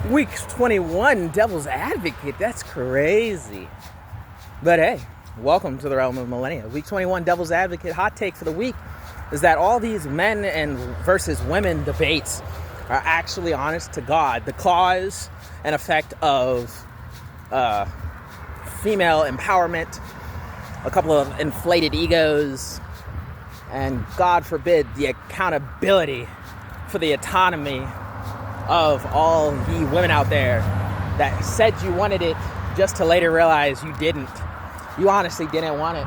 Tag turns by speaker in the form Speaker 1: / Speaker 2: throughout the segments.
Speaker 1: Week 21, Devil's Advocate. That's crazy. But hey, welcome to the realm of millennia. Week 21, Devil's Advocate. Hot take for the week is that all these men and versus women debates are actually, honest to God, the cause and effect of female empowerment, a couple of inflated egos, and God forbid, the accountability for the autonomy of all ye women out there that said you wanted it just to later realize you didn't. You honestly didn't want it.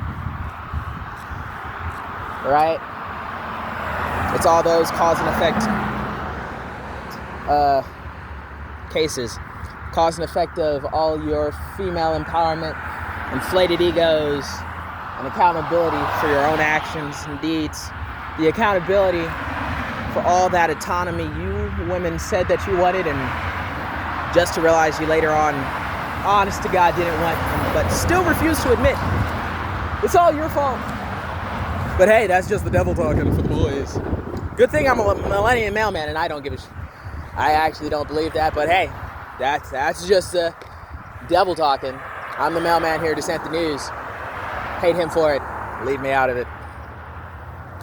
Speaker 1: Right? It's all those cause and effect cases. Cause and effect of all your female empowerment, inflated egos, and accountability for your own actions and deeds. The accountability for all that autonomy you women said that you wanted, and just to realize you later on, honest to God, didn't want, but still refused to admit. It's all your fault. But hey, that's just the devil talking for the boys. Good thing I'm a millennial mailman and I don't give a I actually don't believe that, but hey, that's just the devil talking. I'm the mailman here to send the news. Hate him for it. Leave me out of it.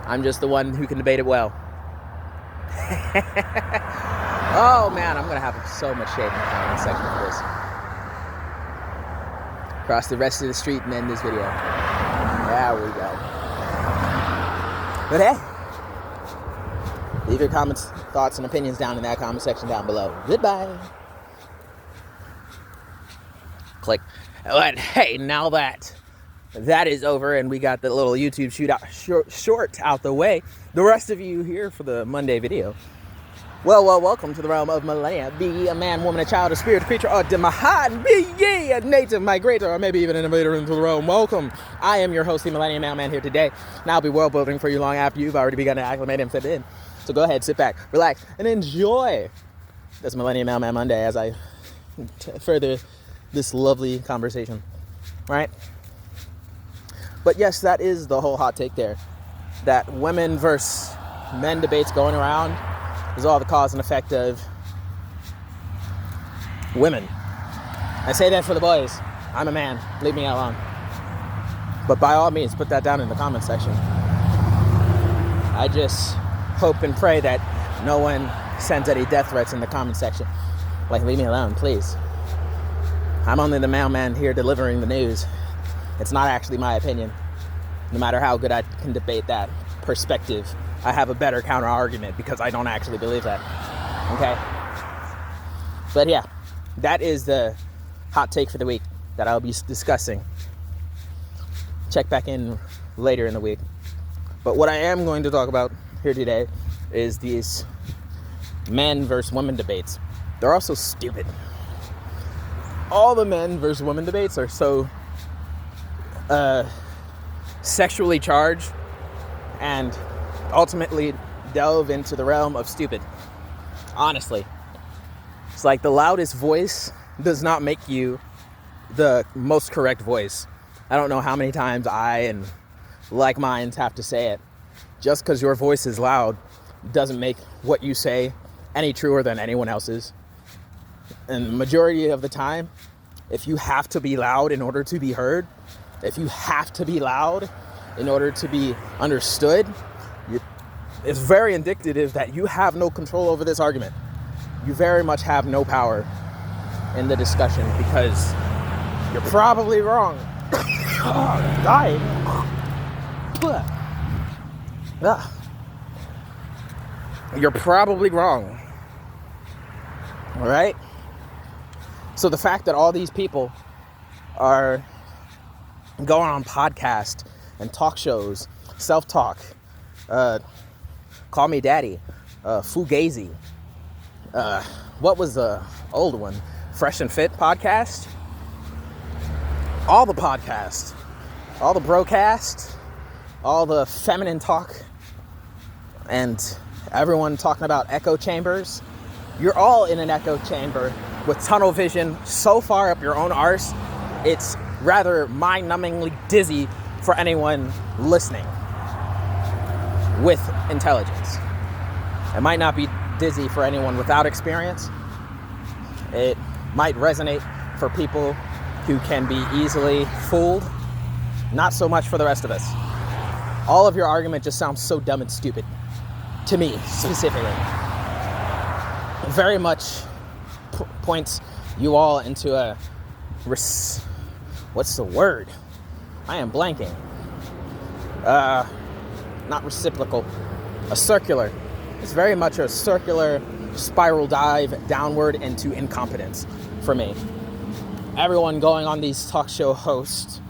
Speaker 1: I'm just the one who can debate it well. Oh man, I'm gonna have so much shade in the comment section for this. Cross the rest of the street and end this video. There we go. But hey, leave your comments, thoughts, and opinions down in that comment section down below. Goodbye. Click. But hey, now that is over and we got the little YouTube short out the way, the rest of you here for the Monday video, well, welcome to the realm of millennia. Be ye a man, woman, a child, a spirit, a creature, or demahan. Be ye a native migrator, or maybe even an invader into the realm. Welcome. I am your host, the Millennium Mailman, here today, and I'll be world building for you long after you've already begun to acclimate and fit in. So go ahead, sit back, relax, and enjoy this Mailmen Monday as I further this lovely conversation. Right? But yes, that is the whole hot take there. That women versus men debates going around is all the cause and effect of women. I say that for the boys. I'm a man. Leave me alone. But by all means, put that down in the comment section. I just hope and pray that no one sends any death threats in the comment section. Like, leave me alone, please. I'm only the mailman here delivering the news. It's not actually my opinion. No matter how good I can debate that perspective, I have a better counter argument because I don't actually believe that. Okay? But yeah, that is the hot take for the week that I'll be discussing. Check back in later in the week. But what I am going to talk about here today is these men versus women debates. They're also stupid. All the men versus women debates are so sexually charged and ultimately delve into the realm of stupid. Honestly, it's like the loudest voice does not make you the most correct voice. I don't know how many times I and like minds have to say it. Just because your voice is loud doesn't make what you say any truer than anyone else's. And the majority of the time, if you have to be loud in order to be heard, if you have to be loud in order to be understood, it's very indicative that you have no control over this argument. You very much have no power in the discussion because you're probably wrong. Dying. You're probably wrong. All right? So the fact that all these people are going on podcasts and talk shows, self-talk, Call Me Daddy, Fugazi, what was the old one? Fresh and Fit podcast? All the podcasts, all the broadcasts, all the feminine talk, and everyone talking about echo chambers. You're all in an echo chamber with tunnel vision so far up your own arse, it's rather mind-numbingly dizzy for anyone listening with intelligence. It might not be dizzy for anyone without experience, It might resonate for people who can be easily fooled. Not so much for the rest of us. All of your argument just sounds so dumb and stupid. To me, specifically. Very much points you all into a... what's the word? I am blanking. Not reciprocal. A circular. It's very much a circular spiral dive downward into incompetence for me. Everyone going on these talk show hosts,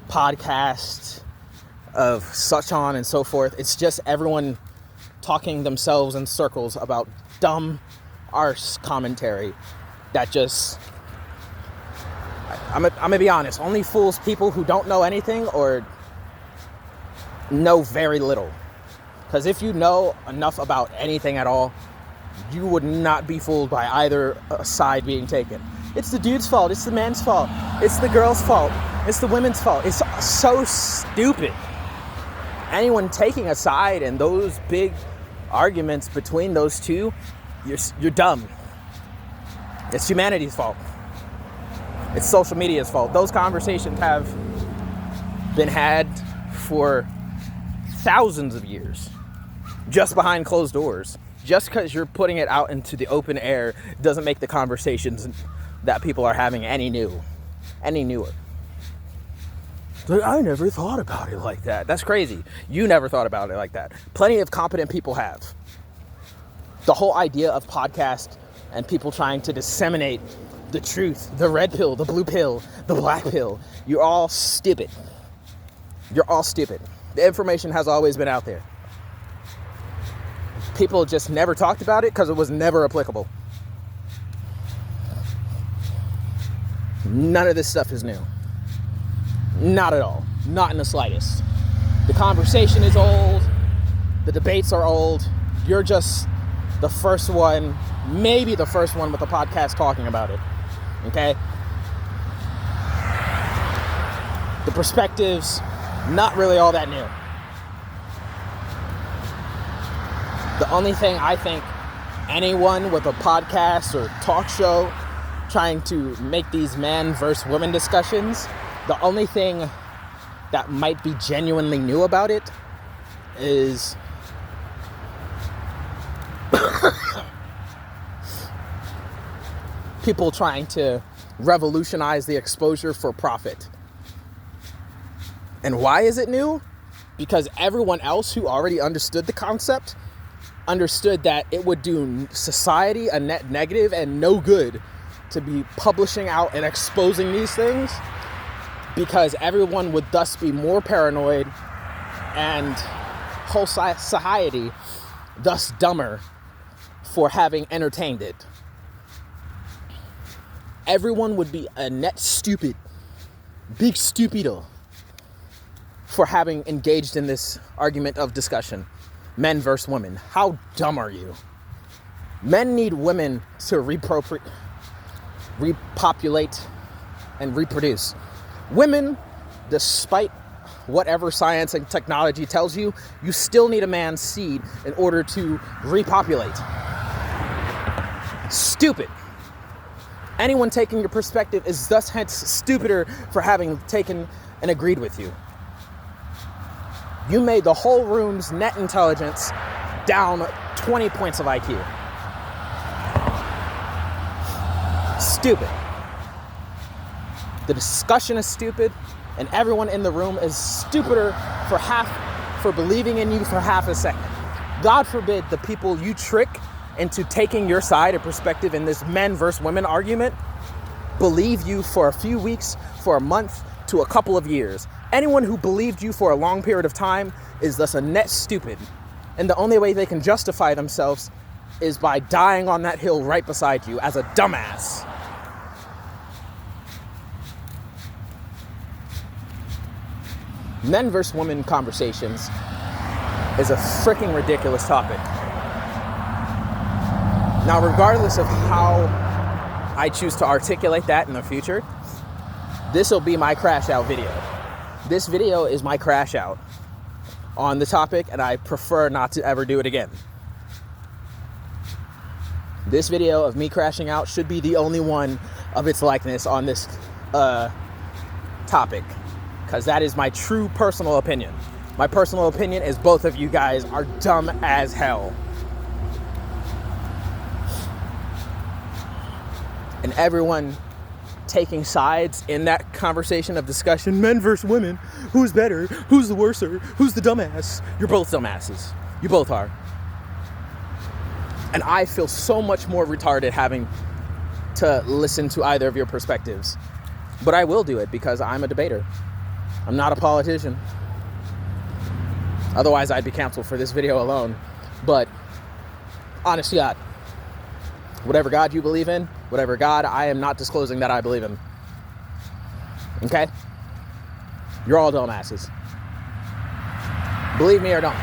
Speaker 1: podcasts of such on and so forth. It's just everyone talking themselves in circles about dumb arse commentary that just... I'm gonna be honest, only fools people who don't know anything or know very little. Because if you know enough about anything at all, you would not be fooled by either side being taken. It's the dude's fault, it's the man's fault, it's the girl's fault, it's the women's fault. It's so stupid. Anyone taking a side in those big arguments between those two, you're dumb. It's humanity's fault. It's social media's fault. Those conversations have been had for thousands of years, just behind closed doors. Just because you're putting it out into the open air doesn't make the conversations that people are having any newer. Like, I never thought about it like that. That's crazy. You never thought about it like that. Plenty of competent people have. The whole idea of podcast and people trying to disseminate the truth, the red pill, the blue pill, the black pill, you're all stupid. You're all stupid. The information has always been out there. People just never talked about it because it was never applicable. None of this stuff is new. Not at all. Not in the slightest. The conversation is old. The debates are old. You're just the first one, maybe the first one with a podcast talking about it. Okay? The perspective's not really all that new. The only thing I think anyone with a podcast or talk show trying to make these man versus women discussions, the only thing that might be genuinely new about it is people trying to revolutionize the exposure for profit. And why is it new? Because everyone else who already understood the concept understood that it would do society a net negative and no good to be publishing out and exposing these things, because everyone would thus be more paranoid and whole society thus dumber for having entertained it. Everyone would be a net stupid, big stupido for having engaged in this argument of discussion. Men versus women. How dumb are you? Men need women to repopulate and reproduce. Women, despite whatever science and technology tells you, you still need a man's seed in order to repopulate. Stupid. Anyone taking your perspective is thus hence stupider for having taken and agreed with you. You made the whole room's net intelligence down 20 points of IQ. Stupid. The discussion is stupid, and everyone in the room is stupider for believing in you for half a second. God forbid the people you trick into taking your side or perspective in this men versus women argument believe you for a few weeks, for a month, to a couple of years. Anyone who believed you for a long period of time is thus a net stupid. And the only way they can justify themselves is by dying on that hill right beside you as a dumbass. Men versus women conversations is a freaking ridiculous topic. Now, regardless of how I choose to articulate that in the future, this will be my crash out video. This video is my crash out on the topic, and I prefer not to ever do it again. This video of me crashing out should be the only one of its likeness on this topic, because that is my true personal opinion. My personal opinion is both of you guys are dumb as hell. And everyone taking sides in that conversation of discussion, men versus women, who's better, who's the worser, who's the dumbass? You're both dumbasses. You both are. And I feel so much more retarded having to listen to either of your perspectives. But I will do it because I'm a debater. I'm not a politician. Otherwise, I'd be canceled for this video alone. But honest to God, whatever God you believe in, whatever God I am not disclosing that I believe in. Okay? You're all dumbasses. Believe me or don't.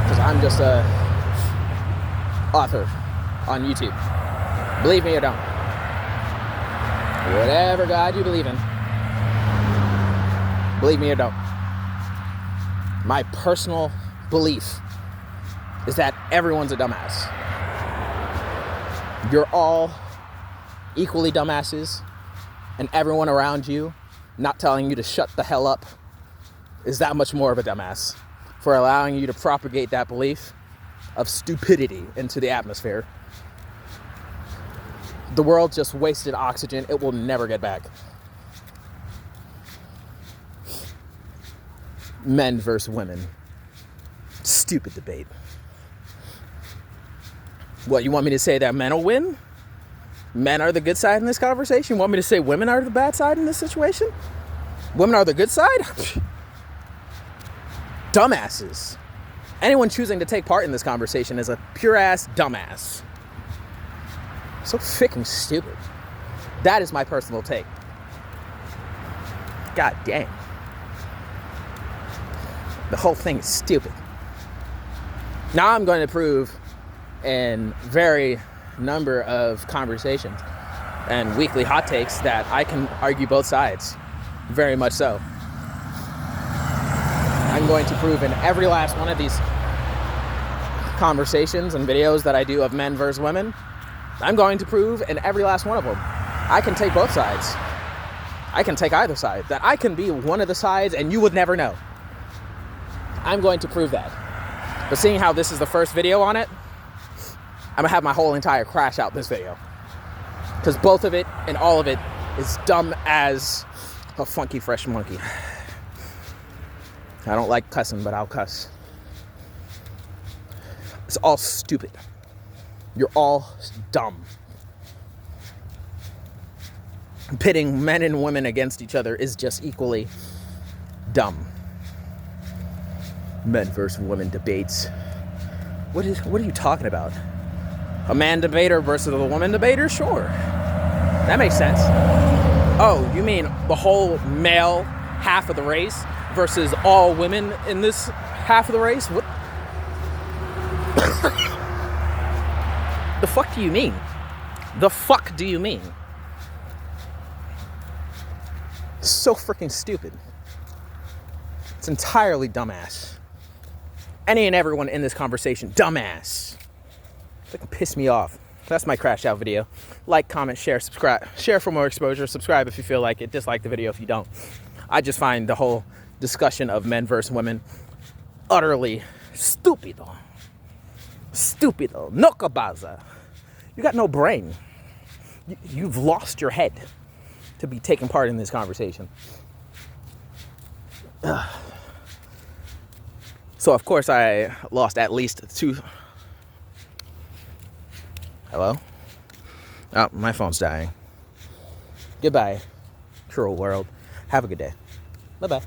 Speaker 1: Because I'm just a author on YouTube. Believe me or don't. Whatever God you believe in. Believe me or don't. My personal belief is that everyone's a dumbass. You're all equally dumbasses, and everyone around you not telling you to shut the hell up is that much more of a dumbass for allowing you to propagate that belief of stupidity into the atmosphere. The world just wasted oxygen. It will never get back. Men versus women. Stupid debate. What, you want me to say that men will win? Men are the good side in this conversation? You want me to say women are the bad side in this situation? Women are the good side? Dumbasses. Anyone choosing to take part in this conversation is a pure ass dumbass. So freaking stupid. That is my personal take. God damn. The whole thing is stupid. Now I'm going to prove in very number of conversations and weekly hot takes that I can argue both sides. Very much so. I'm going to prove in every last one of these conversations and videos that I do of men versus women, I'm going to prove in every last one of them, I can take both sides. I can take either side. That I can be one of the sides and you would never know. I'm going to prove that. But seeing how this is the first video on it, I'm gonna have my whole entire crash out this video. Because both of it and all of it is dumb as a funky fresh monkey. I don't like cussing, but I'll cuss. It's all stupid. You're all dumb. Pitting men and women against each other is just equally dumb. Men versus women debates. What are you talking about? A man debater versus a woman debater? Sure. That makes sense. Oh, you mean the whole male half of the race versus all women in this half of the race? What? The fuck do you mean? The fuck do you mean? So freaking stupid. It's entirely dumbass. Any and everyone in this conversation, dumbass. That can piss me off. That's my crash out video. Like, comment, share, subscribe. Share for more exposure. Subscribe if you feel like it. Dislike the video if you don't. I just find the whole discussion of men versus women utterly stupido. Stupido. No cabaza. You got no brain. You've lost your head to be taking part in this conversation. So, of course, I lost at least 2... Hello? Oh, my phone's dying. Goodbye, cruel world. Have a good day. Bye-bye.